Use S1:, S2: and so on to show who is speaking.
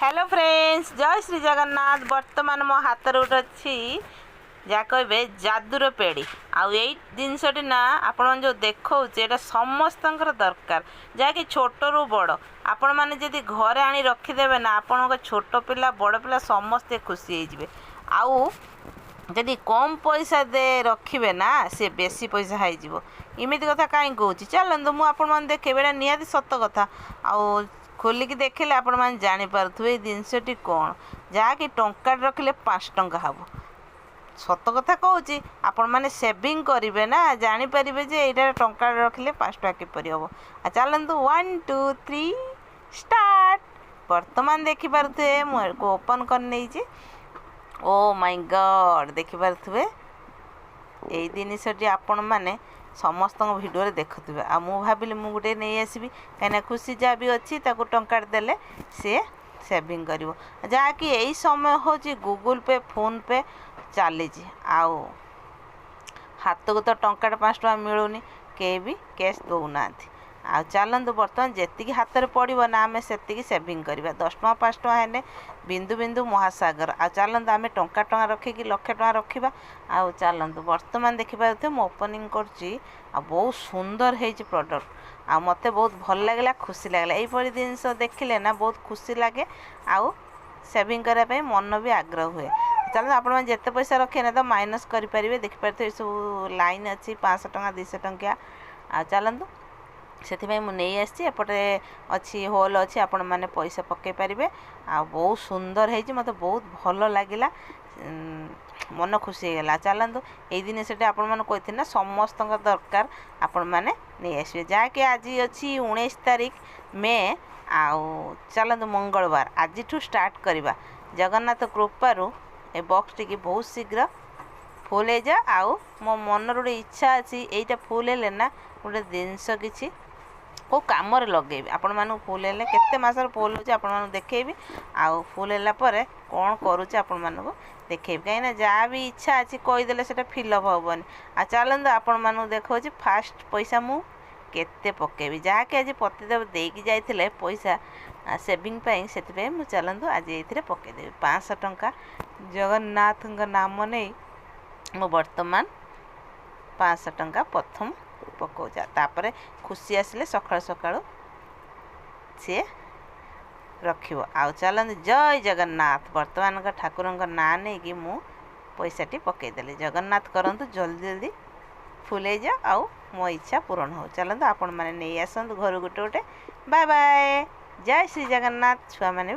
S1: Hello friends, जय श्री जगन्नाथ। बर्तमान मो हाथ गोटे अच्छी जहाँ कहे जादूर पेड़ी आउ जिनसटी ना आपण जो देखा समस्त दरकार जहाँकि छोट रू बड़ आपण मैंने जदि घरे आनी रखिदेवे ना आपण छोट पिला बड़ पिला समस्ते खुशी होइजिबे। आउ जदि कम पैसा दे रखिए ना सी बेसी पैसा हो इमिति कथा कहीं कौच। चलतु मुझे देखे निहाती सत कथा आउ खोलिकी देखिले आपण मैंने जानीपे जिनसटी कौन जहाँकि टंका रखिले 5 टंका हम सत कथा कहूँ आपण मैंने सेविंग करेंगे ना जानीपर जे यहाँ टंका रखिले 5 टंका किपर हम। चलतु 1 2 3 स्टार्ट। बर्तमान देखिपे मुझे ओपन कर नहीं। ओ माय गॉड देखिपे यही जिनसटी आपण मैंने समस्त भिडियो देखुवे आ भाविली मु गोटे नहीं आसबि कहीं खुशी जहाँ भी अच्छी टंका देले सी सेविंग कर जहाँकि यही समय हूँ गूगल पे फोन पे चली आउ हाथ को तो टंका 5 टंका मिलूनी कहीं भी कैश दौना। आ चलतु बर्तमान जी हाथ में पड़ो ना आम से सेविंग करवा 10 टंका 5 टंका है बिंदु बिंदु महासागर। आ चलतु आम टंका टंका रखिकी लक्ष टंका रखा। आ चलतु बर्तमान देखिपे मु ओपनिंग कर बहुत सुंदर है प्रोडक्ट आ मते बहुत भल लगे खुशी लगे यहीपरी जिनस देखिले ना बहुत खुशी लगे आउ सेविंग करने मन भी आग्रह हुए। चलो आप जिते पैसा रखे ना तो माइनस करेंगे देखिपे सब लाइन अच्छी 500 टंका 200 टंकिया। आ चलतु से मुझे आसी एपटे अच्छी होल अच्छी आपण मैंने पैसा पकई पारे आ बहुत सुंदर है मत बहुत भल लगे मन खुशी होगा। चलतु यही दिन से आपण मैंने कही ना समस्त दरकार आपण मैंने नहीं आसबे जहाँकि आज अच्छी 19 तारीख मे आउ चलतु मंगलवार आज स्टार्ट करवा जगन्नाथ कृपारू ए बॉक्स टी बहुत शीघ्र फुल हो जा। आउ मो मन गोटे इच्छा अच्छी यहीटा फुल है ना गोटे जिनस किसी को कम लगे आपण मानू फुल है केते मसर फुल हो आप देखेबी आउ फुल है कौन करुचे आपण मानू देखेबी कहीं जहाँ भी इच्छा अच्छी कहीदेले से फिलअप हेनी। आ चलतु आपण मानू देखा फास्ट पैसा मु केते पकेबी जहाँकि आज पतिदेव देकी जाइथिले पैसा सेविंग से मुझे चलतु आज ये पकईदेवी 500 टंका जगन्नाथ नाम नहीं मु बर्तमान 500 टंका प्रथम पकाऊचा तापर खुशी आसिले सकाळ सकाळ सी रखिबो। आ चलतु जय जगन्नाथ बर्तमान ठाकुर ना नहीं कि मु पैसाटी पकईदेली जगन्नाथ करंतु जल्दी जल्दी फुले जा आउ मो इच्छा पूरण हो। चलतु आपण मैंने नहीं आसतु घर गोटे गोटे। बाय बाय जय श्री जगन्नाथ छुआ मैंने।